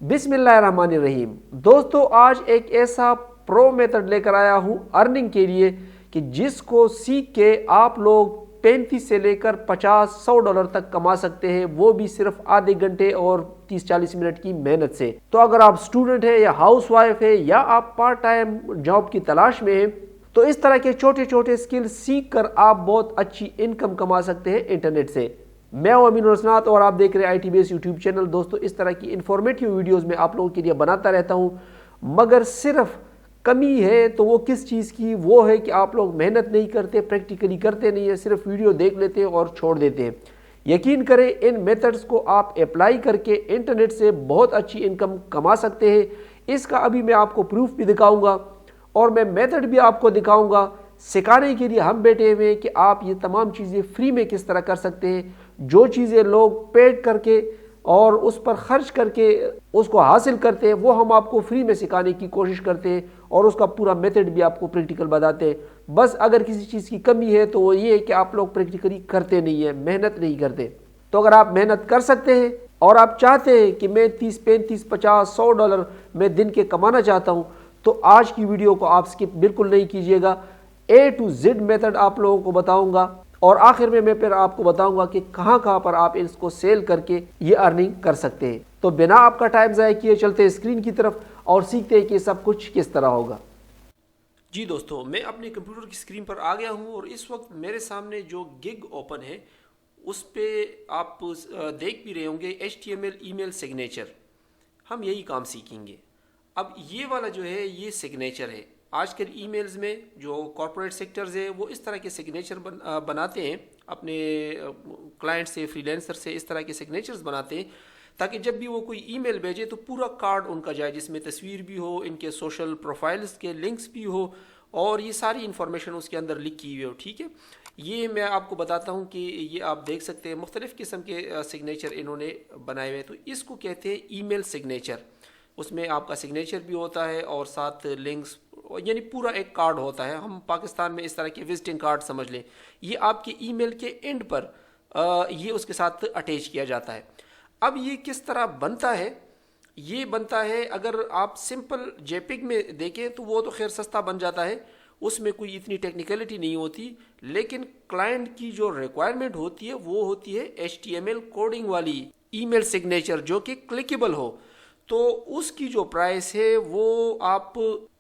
बिस्मिल्लाहिर्रहमानिर्रहीम। दोस्तों, आज एक ऐसा प्रो मेथड लेकर आया हूं अर्निंग के लिए कि जिसको सीख के आप लोग 35 से लेकर 50-100 डॉलर तक कमा सकते हैं, वो भी सिर्फ आधे घंटे और 30-40 मिनट की मेहनत से। तो अगर आप स्टूडेंट है या हाउस वाइफ है या आप पार्ट टाइम जॉब की तलाश में हैं, तो इस तरह के छोटे छोटे स्किल सीख कर आप बहुत अच्छी इनकम कमा सकते हैं इंटरनेट से। मैं हूं अमीन रसनात और आप देख रहे हैं ITBS यूट्यूब चैनल। दोस्तों, इस तरह की इंफॉर्मेटिव वीडियोस में आप लोगों के लिए बनाता रहता हूं, मगर सिर्फ कमी है तो वो किस चीज़ की, वो है कि आप लोग मेहनत नहीं करते, प्रैक्टिकली करते नहीं है, सिर्फ वीडियो देख लेते हैं और छोड़ देते हैं। यकीन करें, इन मेथड्स को आप अप्लाई करके इंटरनेट से बहुत अच्छी इनकम कमा सकते हैं। इसका अभी मैं आपको प्रूफ भी दिखाऊंगा और मैं मेथड भी आपको दिखाऊंगा। सिखाने के लिए हम बैठे हुए हैं कि आप ये तमाम चीज़ें फ्री में किस तरह कर सकते हैं। जो चीज़ें लोग पेड करके और उस पर खर्च करके उसको हासिल करते हैं, वो हम आपको फ्री में सिखाने की कोशिश करते हैं और उसका पूरा मेथड भी आपको प्रैक्टिकल बताते हैं। बस अगर किसी चीज़ की कमी है तो वो ये है कि आप लोग प्रैक्टिकली करते नहीं है, मेहनत नहीं करते। तो अगर आप मेहनत कर सकते हैं और आप चाहते हैं कि मैं 30, 35, 50, 100 डॉलर मैं दिन के कमाना चाहता हूँ, तो आज की वीडियो को आप स्किप बिल्कुल नहीं कीजिएगा। A to Z मेथड आप लोगों को बताऊंगा और आखिर में मैं फिर आपको बताऊंगा कि कहां कहां पर आप इसको सेल करके ये अर्निंग कर सकते हैं। तो बिना आपका टाइम ज़ाया किए चलते हैं स्क्रीन की तरफ और सीखते हैं कि सब कुछ किस तरह होगा। जी दोस्तों, मैं अपने कंप्यूटर की स्क्रीन पर आ गया हूं और इस वक्त मेरे सामने जो गिग ओपन है उस पर आप देख भी रहे होंगे HTML ईमेल सिग्नेचर। हम यही काम सीखेंगे। अब ये वाला जो है ये सिग्नेचर है। आजकल ईमेल्स में जो कॉर्पोरेट सेक्टर्स है वो इस तरह के सिग्नेचर बनाते हैं, अपने क्लाइंट से, फ्रीलांसर से इस तरह के सिग्नेचर्स बनाते हैं ताकि जब भी वो कोई ईमेल भेजे तो पूरा कार्ड उनका जाए, जिसमें तस्वीर भी हो, इनके सोशल प्रोफाइल्स के लिंक्स भी हो और ये सारी इन्फॉर्मेशन उसके अंदर लिखी हुई हो। ठीक है, ये मैं आपको बताता हूँ कि ये आप देख सकते हैं मुख्तलिफ़ किस्म के सिग्नेचर इन्होंने बनाए हुए हैं। तो इसको कहते हैं ईमेल सिग्नेचर। उसमें आपका सिग्नेचर भी होता है और साथ लिंक्स, यानी पूरा एक कार्ड होता है। हम पाकिस्तान में इस तरह के विजिटिंग कार्ड समझ लें। ये आपके ईमेल के एंड पर ये उसके साथ अटैच किया जाता है। अब ये किस तरह बनता है? ये बनता है, अगर आप सिंपल जेपिग में देखें तो वो तो खैर सस्ता बन जाता है, उसमें कोई इतनी टेक्निकलिटी नहीं होती। लेकिन क्लाइंट की जो रिक्वायरमेंट होती है वो होती है HTML कोडिंग वाली ईमेल सिग्नेचर जो कि क्लिकेबल हो। तो उसकी जो प्राइस है वो आप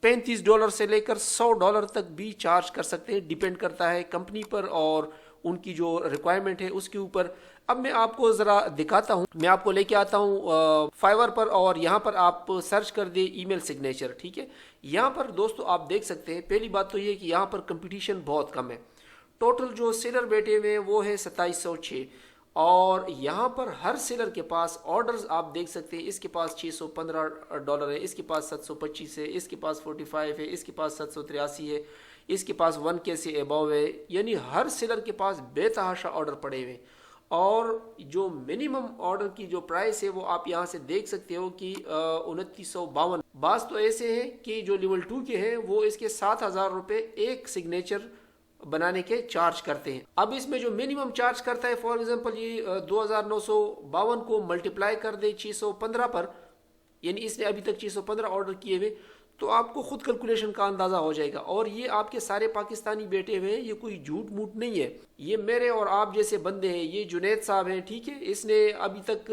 35 डॉलर से लेकर 100 डॉलर तक भी चार्ज कर सकते हैं। डिपेंड करता है कंपनी पर और उनकी जो रिक्वायरमेंट है उसके ऊपर। अब मैं आपको ज़रा दिखाता हूँ, मैं आपको लेके आता हूँ फाइवर पर और यहाँ पर आप सर्च कर दे ईमेल सिग्नेचर। ठीक है, यहाँ पर दोस्तों आप देख सकते हैं, पहली बात तो ये कि यहाँ पर कंपटीशन बहुत कम है। टोटल जो सेलर बैठे हुए हैं वो है 2706 और यहाँ पर हर सेलर के पास ऑर्डर्स आप देख सकते हैं। इसके पास 615 डॉलर है, इसके पास 725 है, इसके पास 45 है, इसके पास 783 है, इसके पास 1K से अबव है। यानी हर सेलर के पास बेतहाशा ऑर्डर पड़े हुए। और जो मिनिमम ऑर्डर की जो प्राइस है वो आप यहाँ से देख सकते हो कि 2952। बास तो ऐसे है कि जो लेवल 2 के हैं वो इसके 7000 रुपये एक सिग्नेचर बनाने के चार्ज करते हैं। अब इसमें जो मिनिमम चार्ज करता है, फॉर एग्जांपल ये 2952 को मल्टीप्लाई कर दे 615 पर, यानी इसने अभी तक 615 ऑर्डर किए हुए, तो आपको खुद कैलकुलेशन का अंदाजा हो जाएगा। और ये आपके सारे पाकिस्तानी बैठे हुए हैं, ये कोई झूठ मूठ नहीं है, ये मेरे और आप जैसे बंदे हैं। ये जुनैद साहब हैं, ठीक है, इसने अभी तक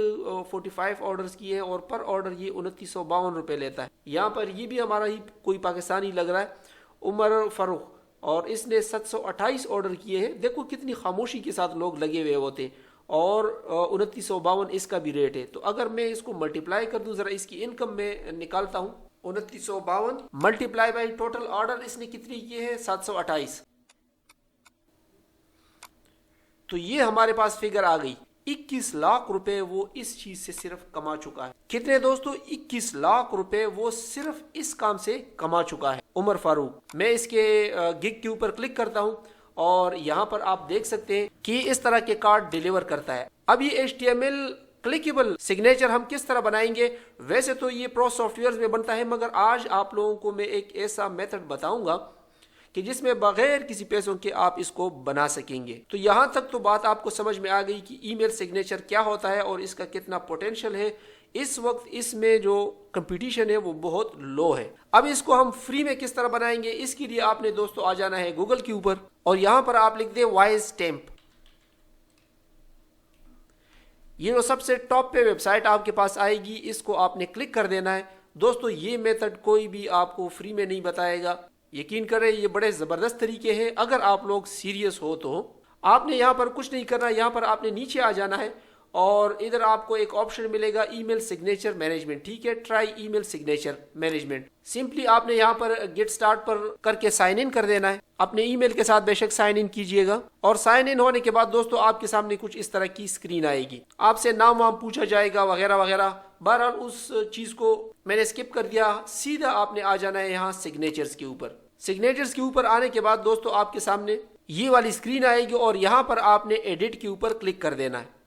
45 ऑर्डर्स किए हैं और पर ऑर्डर ये 2952 रुपये लेता है। यहाँ पर ये भी हमारा ही कोई पाकिस्तानी लग रहा है, उमर फारूक, और इसने 728 ऑर्डर किए हैं। देखो कितनी खामोशी के साथ लोग लगे हुए होते हैं और 2952 इसका भी रेट है। तो अगर मैं इसको मल्टीप्लाई कर दूं, जरा इसकी इनकम में निकालता हूं, 2952 मल्टीप्लाई बाई टोटल ऑर्डर इसने कितनी किए हैं, 728। तो ये हमारे पास फिगर आ गई। 21 लाख रुपए वो इस चीज से सिर्फ कमा चुका है। कितने दोस्तों? 21 लाख रुपए वो सिर्फ इस काम से कमा चुका है उमर फारूक। मैं इसके गिग के ऊपर क्लिक करता हूं और यहाँ पर आप देख सकते हैं कि इस तरह के कार्ड डिलीवर करता है। अब ये HTML क्लिकेबल सिग्नेचर हम किस तरह बनाएंगे? वैसे तो ये प्रो सॉफ्टवेयर में बनता है, मगर आज आप लोगों को मैं एक ऐसा मेथड बताऊंगा कि जिसमें बगैर किसी पैसों के आप इसको बना सकेंगे। तो यहाँ तक तो बात आपको समझ में आ गई कि ईमेल सिग्नेचर क्या होता है और इसका कितना पोटेंशियल है। इस वक्त इसमें जो कंपटीशन है वो बहुत लो है। अब इसको हम फ्री में किस तरह बनाएंगे, इसके लिए आपने दोस्तों आ जाना है गूगल के ऊपर और यहां पर आप लिख दे वाइज टेम्प। ये जो सबसे टॉप पे वेबसाइट आपके पास आएगी, इसको आपने क्लिक कर देना है। दोस्तों ये मेथड कोई भी आपको फ्री में नहीं बताएगा, यकीन करें ये बड़े ज़बरदस्त तरीके हैं। अगर आप लोग सीरियस हो तो आपने यहाँ पर कुछ नहीं करना, यहाँ पर आपने नीचे आ जाना है और इधर आपको एक ऑप्शन मिलेगा ईमेल सिग्नेचर मैनेजमेंट। ठीक है, try email signature management. Simply आपने यहाँ पर गेट स्टार्ट पर करके साइन इन कर देना है। अपने ईमेल के साथ बेशक साइन इन कीजिएगा और साइन इन होने के बाद दोस्तों आपके सामने कुछ इस तरह की स्क्रीन आएगी। आपसे नाम वाम पूछा जाएगा वगैरह वगैरह। बहरहाल उस चीज को मैंने स्किप कर दिया। सीधा आपने आ जाना है यहाँ सिग्नेचर्स के ऊपर। सिग्नेचर्स के ऊपर आने के बाद दोस्तों आपके सामने ये वाली स्क्रीन आएगी और यहाँ पर आपने एडिट के ऊपर क्लिक कर देना है।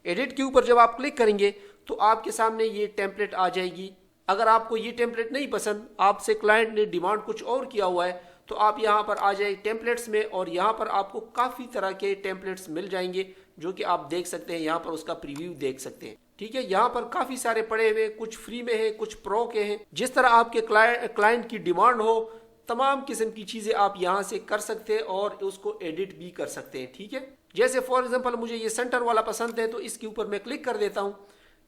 एडिट के ऊपर जब आप क्लिक करेंगे तो आपके सामने ये टेम्पलेट आ जाएगी। अगर आपको ये टेम्पलेट नहीं पसंद, आपसे क्लाइंट ने डिमांड कुछ और किया हुआ है, तो आप यहाँ पर आ जाए टेम्पलेट्स में और यहाँ पर आपको काफ़ी तरह के टेम्पलेट्स मिल जाएंगे जो कि आप देख सकते हैं। यहाँ पर उसका प्रीव्यू देख सकते हैं। ठीक है, यहाँ पर काफ़ी सारे पड़े हुए, कुछ फ्री में है, कुछ प्रो के हैं। जिस तरह आपके क्लाइंट की डिमांड हो तमाम किस्म की चीज़ें आप यहाँ से कर सकते हैं और उसको एडिट भी कर सकते हैं। ठीक है, जैसे फॉर एग्जांपल मुझे ये सेंटर वाला पसंद है तो इसके ऊपर मैं क्लिक कर देता हूँ।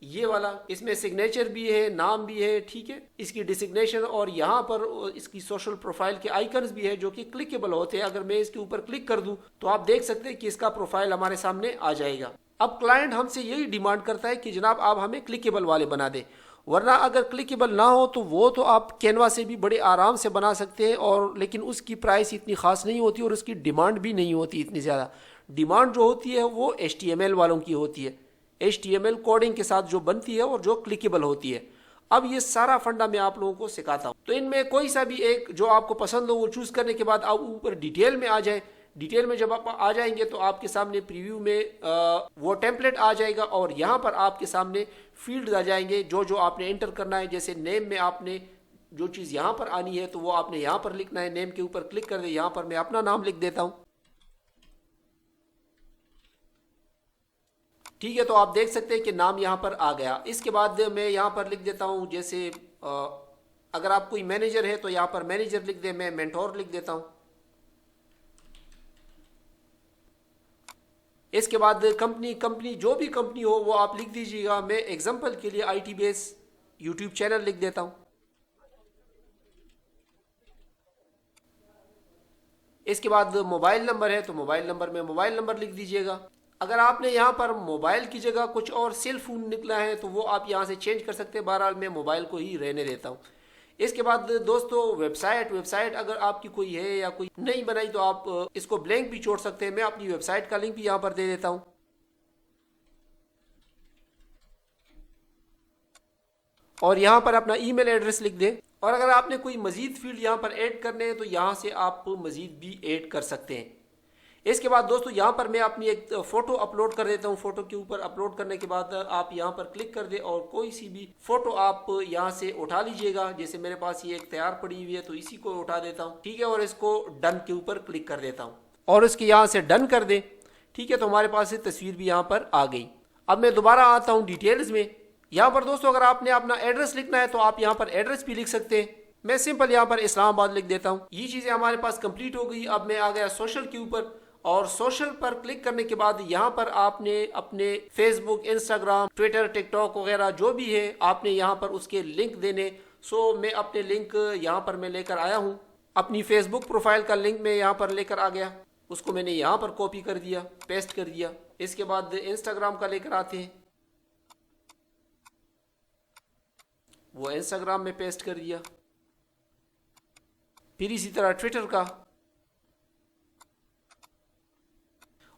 ये वाला, इसमें सिग्नेचर भी है, नाम भी है। ठीक है, इसकी डिसिग्नेशन और यहाँ पर इसकी सोशल प्रोफाइल के आइकन्स भी है जो कि क्लिकेबल होते हैं। अगर मैं इसके ऊपर क्लिक कर दूं तो आप देख सकते हैं कि इसका प्रोफाइल हमारे सामने आ जाएगा। अब क्लाइंट हमसे यही डिमांड करता है कि जनाब आप हमें क्लिकेबल वाले बना दें, वरना अगर क्लिकेबल ना हो तो वो तो आप कैनवा से भी बड़े आराम से बना सकते हैं और लेकिन उसकी प्राइस इतनी खास नहीं होती और उसकी डिमांड भी नहीं होती इतनी ज़्यादा। डिमांड जो होती है वो HTML वालों की होती है, HTML कोडिंग के साथ जो बनती है और जो क्लिकेबल होती है। अब ये सारा फंडा मैं आप लोगों को सिखाता हूँ, तो इनमें कोई सा भी एक जो आपको पसंद हो वो चूज़ करने के बाद आप ऊपर डिटेल में आ जाए। डिटेल में जब आप आ जाएंगे तो आपके सामने प्रीव्यू में वो टेम्पलेट आ जाएगा और यहाँ पर आपके सामने फील्ड आ जाएंगे जो जो आपने एंटर करना है। जैसे नेम में आपने जो चीज़ यहाँ पर आनी है तो वो आपने यहाँ पर लिखना है। नेम के ऊपर क्लिक कर दे, यहाँ पर मैं अपना नाम लिख देता हूँ। ठीक है, तो आप देख सकते हैं कि नाम यहाँ पर आ गया। इसके बाद मैं यहाँ पर लिख देता हूँ, जैसे अगर आप कोई मैनेजर है तो यहाँ पर मैनेजर लिख दे, मैं मेंटोर लिख देता हूँ। इसके बाद कंपनी जो भी कंपनी हो वो आप लिख दीजिएगा। मैं एग्जांपल के लिए IT बेस यूट्यूब चैनल लिख देता हूँ। इसके बाद मोबाइल नंबर है तो मोबाइल नंबर में मोबाइल नंबर लिख दीजिएगा। अगर आपने यहाँ पर मोबाइल की जगह कुछ और सेल फोन निकला है तो वो आप यहाँ से चेंज कर सकते हैं। बहरहाल मैं मोबाइल को ही रहने देता हूँ। इसके बाद दोस्तों वेबसाइट अगर आपकी कोई है या कोई नहीं बनाई तो आप इसको ब्लैंक भी छोड़ सकते हैं। मैं अपनी वेबसाइट का लिंक भी यहाँ पर दे देता हूँ। और यहाँ पर अपना ईमेल एड्रेस लिख दें और अगर आपने कोई मजीद फील्ड यहाँ पर ऐड करने हैं तो यहाँ से आप मजीद भी ऐड कर सकते हैं। इसके बाद दोस्तों यहाँ पर मैं अपनी एक फ़ोटो अपलोड कर देता हूँ। फ़ोटो के ऊपर अपलोड करने के बाद आप यहाँ पर क्लिक कर दें और कोई सी भी फ़ोटो आप यहाँ से उठा लीजिएगा। जैसे मेरे पास ये एक तैयार पड़ी हुई है तो इसी को उठा देता हूँ। ठीक है, और इसको डन के ऊपर क्लिक कर देता हूँ और इसके यहाँ से डन कर दें। ठीक है, तो हमारे पास ये तस्वीर भी यहाँ पर आ गई। अब मैं दोबारा आता हूँ डिटेल्स में। यहाँ पर दोस्तों अगर आपने अपना एड्रेस लिखना है तो आप यहाँ पर एड्रेस भी लिख सकते हैं। मैं सिंपल यहाँ पर इस्लामाबाद लिख देता हूँ। ये चीज़ें हमारे पास कंप्लीट हो गई। अब मैं आ गया सोशल के ऊपर और सोशल पर क्लिक करने के बाद यहाँ पर आपने अपने फेसबुक, इंस्टाग्राम, ट्विटर, टिकटॉक वगैरह जो भी है आपने यहाँ पर उसके लिंक देने। सो मैं अपने लिंक यहाँ पर मैं लेकर आया हूँ। अपनी फेसबुक प्रोफाइल का लिंक मैं यहाँ पर लेकर आ गया, उसको मैंने यहाँ पर कॉपी कर दिया, पेस्ट कर दिया। इसके बाद इंस्टाग्राम का लेकर आते हैं, वो इंस्टाग्राम में पेस्ट कर दिया। फिर इसी तरह ट्विटर का।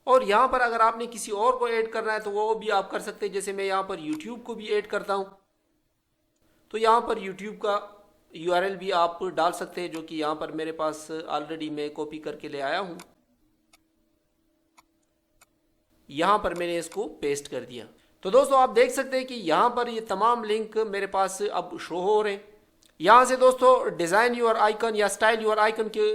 और यहाँ पर अगर आपने किसी और को ऐड करना है तो वो भी आप कर सकते हैं। जैसे मैं यहाँ पर यूट्यूब को भी ऐड करता हूँ तो यहाँ पर यूट्यूब का URL भी आप डाल सकते हैं जो कि यहाँ पर मेरे पास ऑलरेडी मैं कॉपी करके ले आया हूँ। यहाँ पर मैंने इसको पेस्ट कर दिया। तो दोस्तों आप देख सकते हैं कि यहाँ पर ये तमाम लिंक मेरे पास अब शो हो रहे हैं। यहाँ से दोस्तों डिज़ाइन योर आइकन या स्टाइल योर आइकन के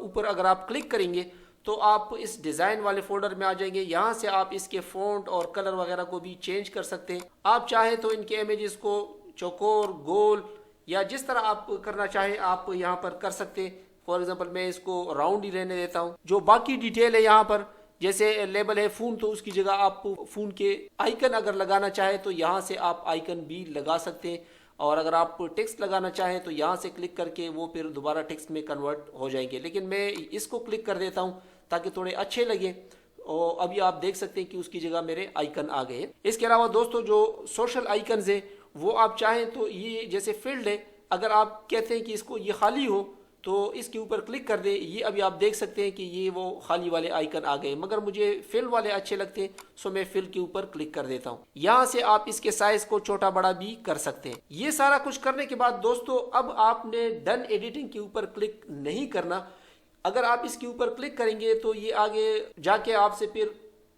ऊपर अगर आप क्लिक करेंगे तो आप इस डिज़ाइन वाले फोल्डर में आ जाएंगे। यहाँ से आप इसके फ़ॉन्ट और कलर वगैरह को भी चेंज कर सकते हैं। आप चाहें तो इनके इमेजेस को चौकोर, गोल या जिस तरह आप करना चाहें आप यहाँ पर कर सकते हैं। फॉर एग्जांपल मैं इसको राउंड ही रहने देता हूँ। जो बाकी डिटेल है यहाँ पर, जैसे लेबल है फ़ोन, तो उसकी जगह आप फ़ोन के आइकन अगर लगाना चाहें तो यहाँ से आप आइकन भी लगा सकते हैं। और अगर आप टेक्स्ट लगाना चाहें तो यहाँ से क्लिक करके वो फिर दोबारा टेक्स्ट में कन्वर्ट हो जाएंगे। लेकिन मैं इसको क्लिक कर देता हूँ ताकि थोड़े अच्छे लगे। और अभी आप देख सकते हैं कि उसकी जगह मेरे आइकन आ गए। इसके अलावा दोस्तों जो सोशल आइकन्स है वो आप चाहें तो ये जैसे फील्ड है, अगर आप कहते हैं कि इसको ये खाली हो तो इसके ऊपर क्लिक कर दे। ये अभी आप देख सकते हैं कि ये वो खाली वाले आइकन आ गए, मगर मुझे फिल वाले अच्छे लगते हैं सो मैं फिल के ऊपर क्लिक कर देता हूँ। यहाँ से आप इसके साइज को छोटा बड़ा भी कर सकते हैं। ये सारा कुछ करने के बाद दोस्तों अब आपने डन एडिटिंग के ऊपर क्लिक नहीं करना। अगर आप इसके ऊपर क्लिक करेंगे तो ये आगे जाके आपसे फिर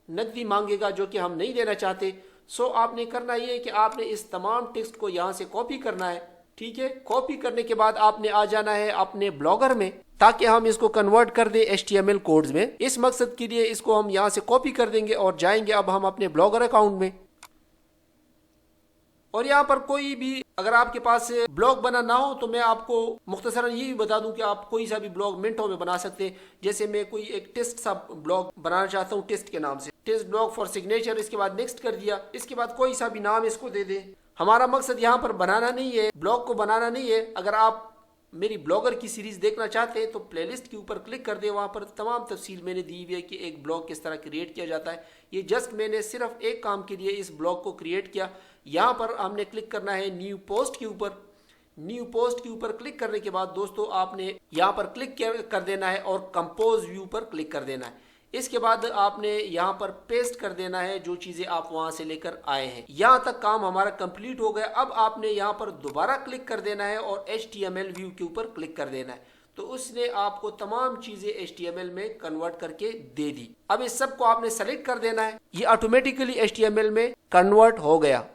नकदी मांगेगा, जो कि हम नहीं देना चाहते। सो आपने करना ये है कि आपने इस तमाम टेक्स्ट को यहाँ से कॉपी करना है। ठीक है, कॉपी करने के बाद आपने आ जाना है अपने ब्लॉगर में ताकि हम इसको कन्वर्ट कर दें HTML कोड्स में। इस मकसद के लिए इसको हम यहाँ से कॉपी कर देंगे और जाएंगे अब हम अपने ब्लॉगर अकाउंट में। और यहाँ पर कोई भी अगर आपके पास ब्लॉग बना ना हो तो मैं आपको मुख्तसरन ये भी बता दूं कि आप कोई सा भी ब्लॉग मिनटों में बना सकते हैं। जैसे मैं कोई एक टेस्ट सा ब्लॉग बनाना चाहता हूँ टेस्ट के नाम से, टेस्ट ब्लॉग फॉर सिग्नेचर, इसके बाद नेक्स्ट कर दिया, इसके बाद कोई सा भी नाम इसको दे दे। हमारा मकसद यहाँ पर बनाना नहीं है, ब्लॉग को बनाना नहीं है। अगर आप मेरी ब्लॉगर की सीरीज देखना चाहते हैं तो प्लेलिस्ट के ऊपर क्लिक कर दे, वहाँ पर तमाम तफसील मैंने दी हुई है कि एक ब्लॉग किस तरह क्रिएट किया जाता है। ये जस्ट मैंने सिर्फ एक काम के लिए इस ब्लॉग को क्रिएट किया। यहाँ पर हमने क्लिक करना है न्यू पोस्ट के ऊपर। न्यू पोस्ट के ऊपर क्लिक करने के बाद दोस्तों आपने यहाँ पर क्लिक कर देना है और कंपोज व्यू पर क्लिक कर देना है। इसके बाद आपने यहाँ पर पेस्ट कर देना है जो चीज़ें आप वहाँ से लेकर आए हैं। यहाँ तक काम हमारा कंप्लीट हो गया। अब आपने यहाँ पर दोबारा क्लिक कर देना है और HTML व्यू के ऊपर क्लिक कर देना है, तो उसने आपको तमाम चीज़ें HTML में कन्वर्ट करके दे दी। अब इस सब को आपने सेलेक्ट कर देना है, ये ऑटोमेटिकली HTML में कन्वर्ट हो गया।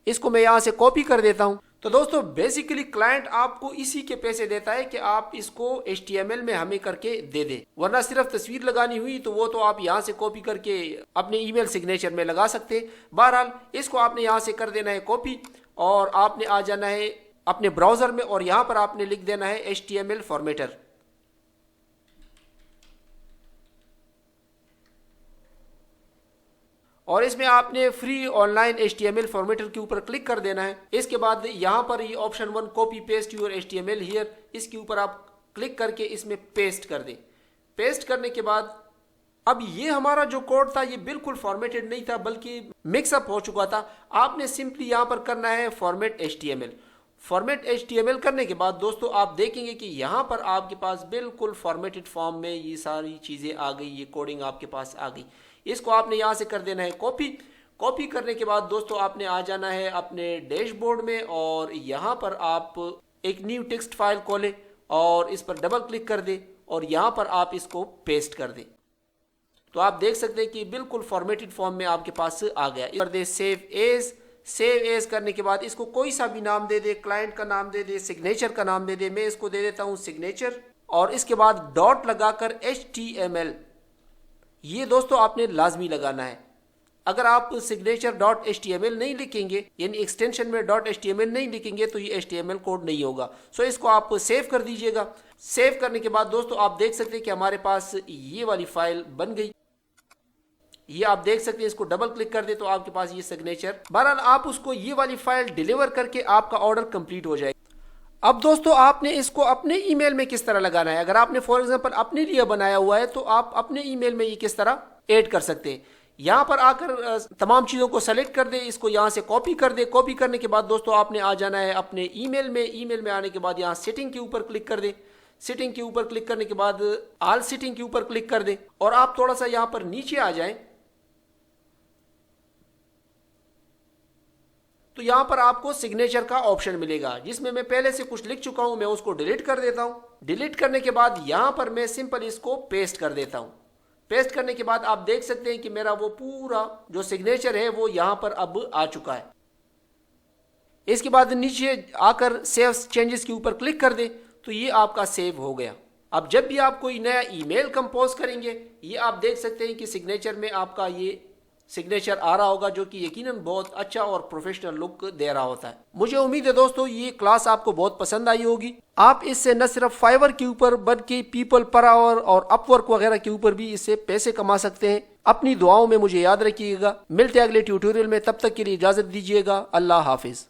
इसको मैं यहाँ से कॉपी कर देता हूँ। तो दोस्तों बेसिकली क्लाइंट आपको इसी के पैसे देता है कि आप इसको HTML में हमें करके दे दे, वरना सिर्फ तस्वीर लगानी हुई तो वो तो आप यहाँ से कॉपी करके अपने ईमेल सिग्नेचर में लगा सकते। बहरहाल इसको आपने यहाँ से कर देना है कॉपी और आपने आ जाना है अपने ब्राउजर में और यहाँ पर आपने लिख देना है HTML फॉर्मेटर। और इसमें आपने फ्री ऑनलाइन HTML फॉर्मेटर के ऊपर क्लिक कर देना है। इसके बाद यहाँ पर ये option 1 copy paste your HTML here, इसके ऊपर आप क्लिक करके इसमें पेस्ट कर दें। पेस्ट करने के बाद अब ये हमारा जो कोड था ये बिल्कुल फॉर्मेटेड नहीं था बल्कि मिक्सअप हो चुका था। आपने सिंपली यहाँ पर करना है फॉर्मेट HTML। फॉर्मेट HTML करने के बाद दोस्तों आप देखेंगे कि यहाँ पर आपके पास बिल्कुल फॉर्मेटेड फॉर्म में ये सारी चीज़ें आ गई, ये कोडिंग आपके पास आ गई। इसको आपने यहाँ से कर देना है कॉपी। कॉपी करने के बाद दोस्तों आपने आ जाना है अपने डैशबोर्ड में और यहाँ पर आप एक न्यू टेक्स्ट फाइल खोलें और इस पर डबल क्लिक कर दें और यहाँ पर आप इसको पेस्ट कर दें। तो आप देख सकते हैं कि बिल्कुल फॉर्मेटेड फॉर्म में आपके पास आ गया। कर दे सेव एज। सेव एज करने के बाद इसको कोई सा भी नाम दे दे, क्लाइंट का नाम दे दे, सिग्नेचर का नाम दे दे। मैं इसको दे देता हूँ सिग्नेचर और इसके बाद डॉट लगाकर HTML ये दोस्तों आपने लाजमी लगाना है। अगर आप सिग्नेचर डॉट HTML नहीं लिखेंगे यानी एक्सटेंशन में डॉट HTML नहीं लिखेंगे तो ये HTML कोड नहीं होगा। सो इसको आप सेव कर दीजिएगा। सेव करने के बाद दोस्तों आप देख सकते हैं कि हमारे पास ये वाली फाइल बन गई। ये आप देख सकते हैं, इसको डबल क्लिक कर दे तो आपके पास ये सिग्नेचर। बहरहाल आप उसको ये वाली फाइल डिलीवर करके आपका ऑर्डर कंप्लीट हो जाएगा। अब दोस्तों आपने इसको अपने ईमेल में किस तरह लगाना है। अगर आपने फॉर एग्जांपल अपने लिए बनाया हुआ है तो आप अपने ईमेल में ये किस तरह ऐड कर सकते हैं। यहाँ पर आकर तमाम चीज़ों को सेलेक्ट कर दे, इसको यहाँ से कॉपी कर दे। कॉपी करने के बाद दोस्तों आपने आ जाना है अपने ईमेल में। ईमेल में आने के बाद यहाँ सेटिंग के ऊपर क्लिक कर दे। सेटिंग के ऊपर क्लिक करने के बाद ऑल सेटिंग के ऊपर क्लिक कर दे और आप थोड़ा सा यहाँ पर नीचे आ जाएं तो यहाँ पर आपको सिग्नेचर का ऑप्शन मिलेगा जिसमें मैं पहले से कुछ लिख चुका हूं, मैं उसको डिलीट कर देता हूं। डिलीट करने के बाद यहाँ पर मैं सिंपल इसको पेस्ट कर देता हूं। पेस्ट करने के बाद आप देख सकते हैं कि मेरा वो पूरा जो सिग्नेचर है वो यहाँ पर अब आ चुका है। इसके बाद नीचे आकर सेव चेंजेस के ऊपर क्लिक कर दे तो ये आपका सेव हो गया। अब जब भी आप कोई नया ईमेल कंपोज करेंगे, ये आप देख सकते हैं कि सिग्नेचर में आपका ये सिग्नेचर आ रहा होगा, जो कि यकीनन बहुत अच्छा और प्रोफेशनल लुक दे रहा होता है। मुझे उम्मीद है दोस्तों ये क्लास आपको बहुत पसंद आई होगी। आप इससे न सिर्फ फाइवर के ऊपर बल्कि पीपल पर आवर और अपवर्क वगैरह के ऊपर भी इससे पैसे कमा सकते हैं। अपनी दुआओं में मुझे याद रखिएगा। मिलते हैं अगले ट्यूटोरियल में, तब तक के लिए इजाजत दीजिएगा। अल्लाह हाफिज।